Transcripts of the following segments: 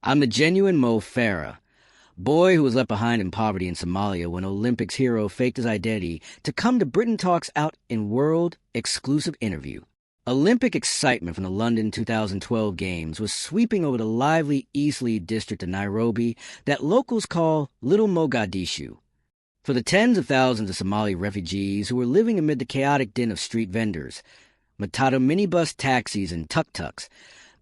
I'm the genuine Mo Farah, boy who was left behind in poverty in Somalia when Olympics hero faked his identity to come to Britain Talks Out in world-exclusive interview. Olympic excitement from the London 2012 Games was sweeping over the lively Eastleigh district of Nairobi that locals call Little Mogadishu. For the tens of thousands of Somali refugees who were living amid the chaotic din of street vendors, matatu minibus taxis, and tuk-tuks,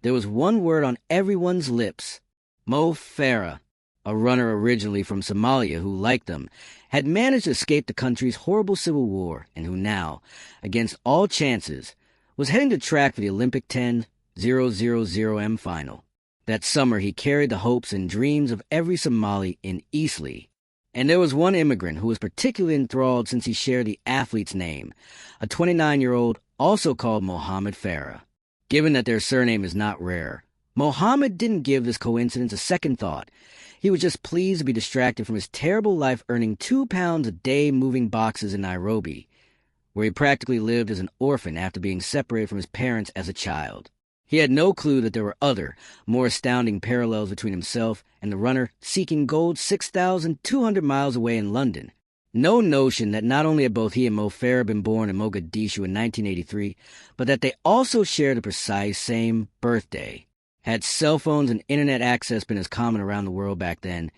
there was one word on everyone's lips: Mo Farah, a runner originally from Somalia who, like them, had managed to escape the country's horrible civil war and who now, against all chances, was heading to track for the Olympic 10.000M final. That summer he carried the hopes and dreams of every Somali in Eastleigh. And there was one immigrant who was particularly enthralled since he shared the athlete's name, a 29-year-old also called Mohamed Farah. Given that their surname is not rare, Mohamed didn't give this coincidence a second thought. He was just pleased to be distracted from his terrible life earning £2 a day moving boxes in Nairobi, where he practically lived as an orphan after being separated from his parents as a child. He had no clue that there were other, more astounding parallels between himself and the runner seeking gold 6,200 miles away in London. No notion that not only had both he and Mo Farah been born in Mogadishu in 1983, but that they also shared the precise same birthday. Had cell phones and internet access been as common around the world back then,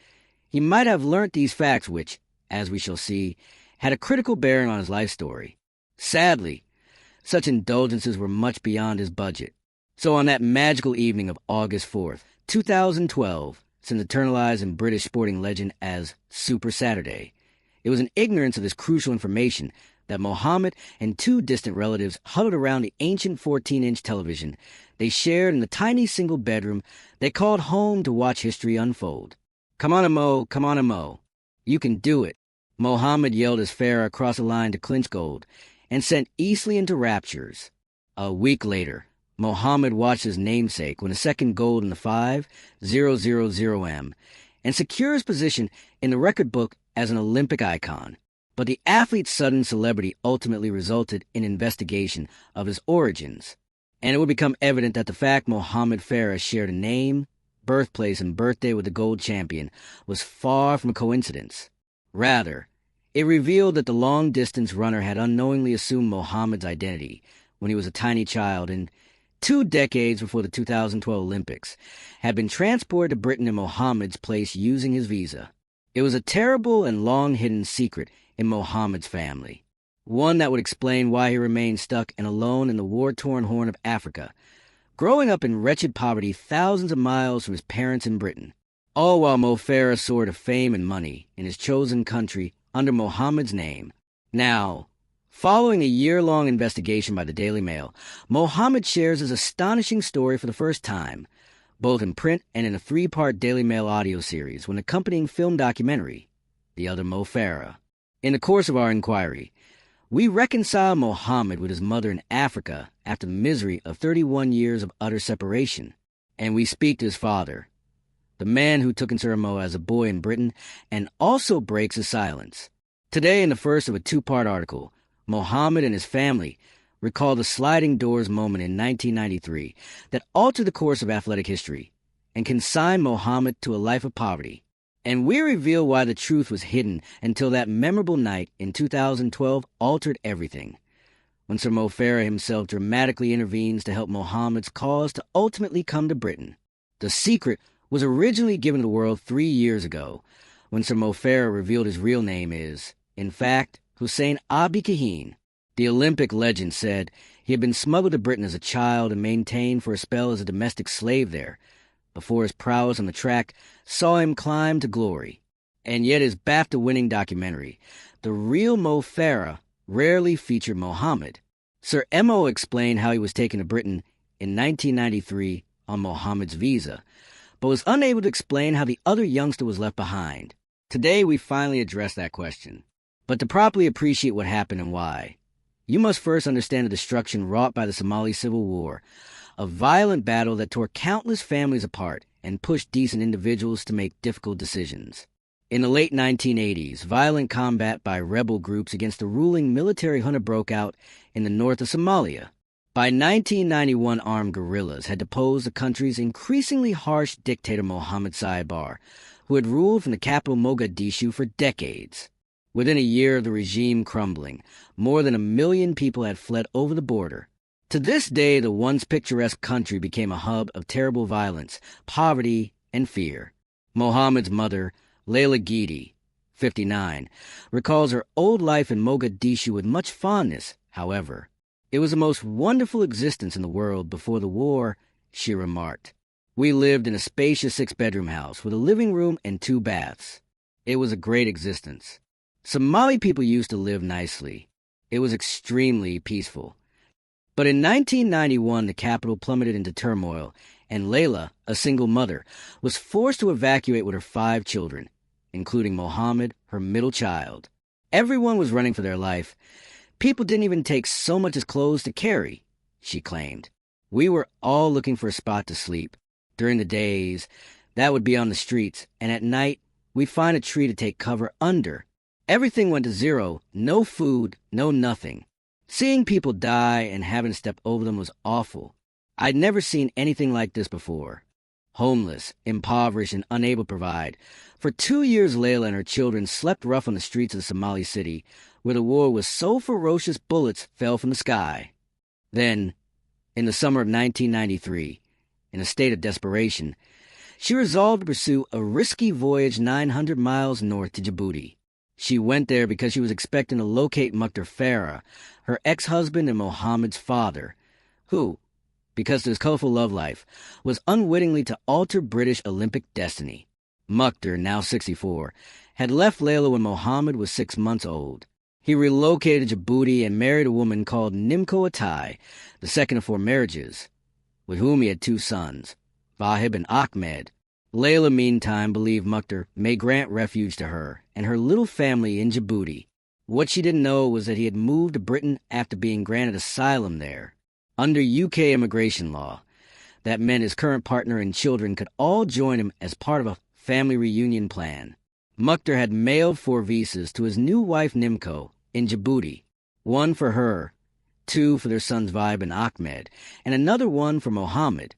he might have learnt these facts which, as we shall see, had a critical bearing on his life story. Sadly, such indulgences were much beyond his budget. So on that magical evening of August 4th, 2012, since eternalized in British sporting legend as Super Saturday, it was in ignorance of this crucial information that Mohamed and two distant relatives huddled around the ancient 14-inch television they shared in the tiny single bedroom they called home to watch history unfold. "Come on, Mo, come on, Mo. You can do it," Mohamed yelled as Farah crossed the line to clinch gold and sent Eastleigh into raptures. A week later, Mohamed watched his namesake win a second gold in the 5.000M and secure his position in the record book as an Olympic icon. But the athlete's sudden celebrity ultimately resulted in investigation of his origins, and it would become evident that the fact Mohamed Farah shared a name, birthplace, and birthday with the gold champion was far from a coincidence. Rather, it revealed that the long-distance runner had unknowingly assumed Mohamed's identity when he was a tiny child and, 2 decades before the 2012 Olympics, had been transported to Britain in Mohamed's place using his visa. It was a terrible and long-hidden secret in Mohamed's family, one that would explain why he remained stuck and alone in the war-torn Horn of Africa, growing up in wretched poverty thousands of miles from his parents in Britain, all while Mo Farah soared to fame and money in his chosen country under Mohamed's name. Now, following a year-long investigation by the Daily Mail, Mohamed shares his astonishing story for the first time, both in print and in a 3-part Daily Mail audio series with an accompanying film documentary, The Other Mo Farah. In the course of our inquiry, we reconcile Mohamed with his mother in Africa after the misery of 31 years of utter separation, and we speak to his father, the man who took in Sir Mo as a boy in Britain and also breaks his silence. Today, in the first of a 2-part article, Mohamed and his family recall the sliding doors moment in 1993 that altered the course of athletic history and consigned Mohamed to a life of poverty. And we reveal why the truth was hidden until that memorable night in 2012 altered everything, when Sir Mo Farah himself dramatically intervenes to help Mohammed's cause to ultimately come to Britain. The secret was originally given to the world 3 years ago, when Sir Mo Farah revealed his real name is, in fact, Hussein Abi Kahin. The Olympic legend said he had been smuggled to Britain as a child and maintained for a spell as a domestic slave there, before his prowess on the track saw him climb to glory. And yet his BAFTA-winning documentary, The Real Mo Farah, rarely featured Mohamed. Sir Mo explained how he was taken to Britain in 1993 on Mohamed's visa, but was unable to explain how the other youngster was left behind. Today we finally address that question. But to properly appreciate what happened and why, you must first understand the destruction wrought by the Somali Civil War, a violent battle that tore countless families apart and pushed decent individuals to make difficult decisions. In the late 1980s, violent combat by rebel groups against the ruling military junta broke out in the north of Somalia. By 1991, armed guerrillas had deposed the country's increasingly harsh dictator Mohamed Farah, who had ruled from the capital Mogadishu for decades. Within a year of the regime crumbling, more than 1 million people had fled over the border. To this day, the once picturesque country became a hub of terrible violence, poverty, and fear. Mohammed's mother, Layla Gidi, 59, recalls her old life in Mogadishu with much fondness. However, it was the most wonderful existence in the world before the war, she remarked. We lived in a spacious 6-bedroom house with a living room and 2 baths. It was a great existence. Somali people used to live nicely. It was extremely peaceful. But in 1991, the capital plummeted into turmoil, and Layla, a single mother, was forced to evacuate with her 5 children, including Mohammed, her middle child. Everyone was running for their life. People didn't even take so much as clothes to carry, she claimed. We were all looking for a spot to sleep. During the days, that would be on the streets, and at night, we'd find a tree to take cover under. Everything went to zero, no food, no nothing. Seeing people die and having to step over them was awful. I'd never seen anything like this before. Homeless, impoverished, and unable to provide. For 2 years, Layla and her children slept rough on the streets of the Somali city, where the war was so ferocious bullets fell from the sky. Then, in the summer of 1993, in a state of desperation, she resolved to pursue a risky voyage 900 miles north to Djibouti. She went there because she was expecting to locate Mohamed Farah, her ex-husband and Mohammed's father, who, because of his colorful love life, was unwittingly to alter British Olympic destiny. Mokhtar, now 64, had left Layla when Mohammed was 6 months old. He relocated to Djibouti and married a woman called Nimco Atai, the second of 4 marriages, with whom he had 2 sons, Vahib and Ahmed. Layla, meantime, believed Mokhtar may grant refuge to her and her little family in Djibouti. What she didn't know was that he had moved to Britain after being granted asylum there. Under UK immigration law, that meant his current partner and children could all join him as part of a family reunion plan. Mokhtar had mailed 4 visas to his new wife Nimco in Djibouti, 1 for her, 2 for their sons Vahib and Ahmed, and another one for Mohammed.